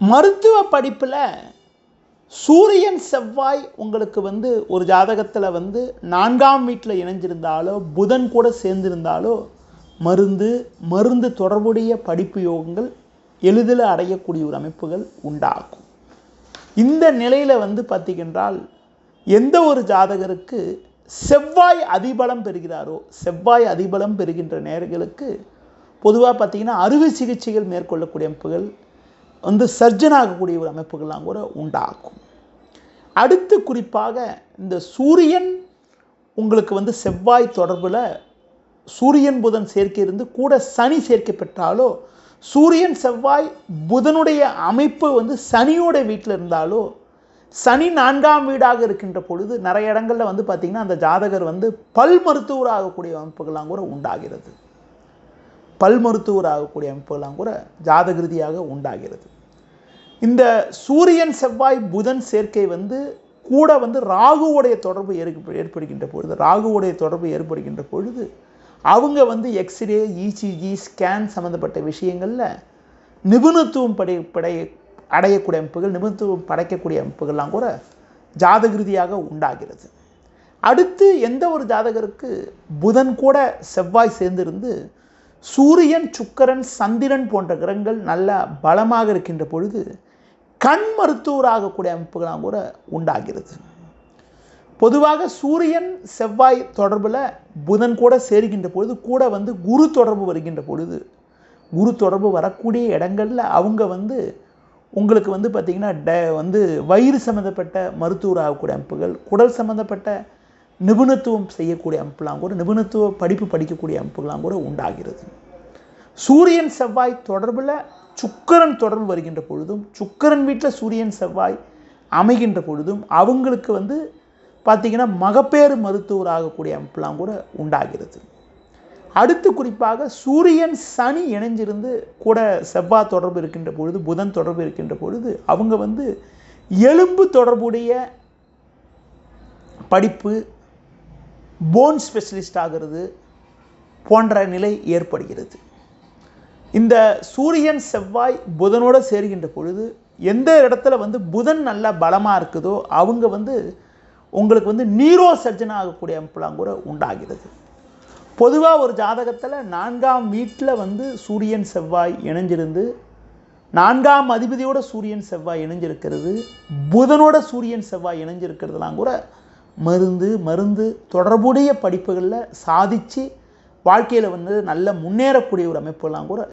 மருத்துவ படிப்பில் சூரியன் செவ்வாய் உங்களுக்கு வந்து ஒரு ஜாதகத்தில் வந்து 4ஆம் வீட்டில் இணைஞ்சிருந்தாலோ புதன் கூட சேர்ந்திருந்தாலோ மருந்து தொடர்புடைய படிப்பு யோகங்கள் எளிதில் அடையக்கூடிய ஒரு அமைப்புகள் உண்டாகும். இந்த நிலையில் வந்து பார்த்தீங்கன்றால் எந்த ஒரு ஜாதகருக்கு செவ்வாய் அதிபலம் பெறுகிறாரோ, செவ்வாய் அதிபலம் பெறுகின்ற நேர்களுக்கு பொதுவாக பார்த்தீங்கன்னா அறுவை சிகிச்சைகள் மேற்கொள்ளக்கூடிய அமைப்புகள் வந்து சர்ஜன் ஆகக்கூடிய ஒரு அமைப்புகள்லாம் கூட உண்டாகும். அடுத்து குறிப்பாக இந்த சூரியன் உங்களுக்கு வந்து செவ்வாய் தொடர்பில் சூரியன் புதன் சேர்க்கை இருந்து கூட சனி சேர்க்கை பெற்றாலோ, சூரியன் செவ்வாய் புதனுடைய அமைப்பு வந்து சனியோட வீட்டில் இருந்தாலோ, சனி 4ஆம் வீடாக இருக்கின்ற பொழுது நிறைய இடங்களில் வந்து பார்த்திங்கன்னா அந்த ஜாதகர் வந்து பல் மருத்துவர் ஆகக்கூடிய அமைப்புகள்லாம் கூட உண்டாகிறது. பல் மருத்துவர் ஆகக்கூடிய அமைப்புகள்லாம் கூட ஜாதக ரீதியாக உண்டாகிறது. இந்த சூரியன் செவ்வாய் புதன் சேர்க்கை வந்து கூட வந்து ராகுவுடைய தொடர்பு ஏற்படுகின்ற பொழுது அவங்க வந்து எக்ஸ்ரே, இசிஜி, ஸ்கேன் சம்மந்தப்பட்ட விஷயங்களில் நிபுணத்துவம் அடையக்கூடிய அமைப்புகள், நிபுணத்துவம் படைக்கக்கூடிய அமைப்புகள்லாம் கூட ஜாதக ரீதியாக உண்டாகிறது. அடுத்து எந்த ஒரு ஜாதகருக்கு புதன் கூட செவ்வாய் சேர்ந்திருந்து சூரியன், சுக்கிரன், சந்திரன் போன்ற கிரகங்கள் நல்ல பலமாக இருக்கின்ற பொழுது கண் மருத்துவராகக்கூடிய அமைப்புகளாக கூட உண்டாகிறது. பொதுவாக சூரியன் செவ்வாய் தொடர்பில் புதன் கூட சேர்கின்ற பொழுது கூட வந்து குரு தொடர்பு வருகின்ற பொழுது, குரு தொடர்பு வரக்கூடிய இடங்களில் அவங்க வந்து உங்களுக்கு வந்து பார்த்திங்கன்னா வந்து வயிறு சம்மந்தப்பட்ட மருத்துவராகக்கூடிய அமைப்புகள், குடல் சம்மந்தப்பட்ட நிபுணத்துவம் செய்யக்கூடிய அமைப்புலாம் கூட, நிபுணத்துவ படிப்பு படிக்கக்கூடிய அமைப்புகள்லாம் கூட உண்டாகிறது. சூரியன் செவ்வாய் தொடர்பில் சுக்கிரன் தொடர்பு வருகின்ற பொழுதும், சுக்கிரன் வீட்டில் சூரியன் செவ்வாய் அமைகின்ற பொழுதும் அவங்களுக்கு வந்து பார்த்திங்கன்னா மகப்பேறு மருத்துவராகக்கூடிய அமைப்புலாம் கூட உண்டாகிறது. அடுத்து குறிப்பாக சூரியன் சனி இணைஞ்சிருந்து கூட செவ்வாய் தொடர்பு இருக்கின்ற பொழுது, புதன் தொடர்பு இருக்கின்ற பொழுது அவங்க வந்து எலும்பு தொடர்புடைய படிப்பு, போன் ஸ்பெஷலிஸ்ட் ஆகிறது போன்ற நிலை ஏற்படுகிறது. இந்த சூரியன் செவ்வாய் புதனோடு சேர்கின்ற பொழுது எந்த இடத்துல வந்து புதன் நல்லா பலமாக இருக்குதோ அவங்க வந்து உங்களுக்கு வந்து நீரோ சர்ஜன் ஆகக்கூடிய அமைப்புலாம் கூட உண்டாகிறது. பொதுவாக ஒரு ஜாதகத்தில் 4ஆம் வீட்டில் வந்து சூரியன் செவ்வாய் இணைஞ்சிருந்து 4ஆம் அதிபதியோட சூரியன் செவ்வாய் இணைஞ்சிருக்கிறது, புதனோட சூரியன் செவ்வாய் இணைஞ்சிருக்கிறதுலாம் கூட மருந்து தொடர்புடைய படிப்புகளில் சாதித்து வாழ்க்கையில் வந்து நல்ல முன்னேறக்கூடிய ஒரு அமைப்புலாம் கூட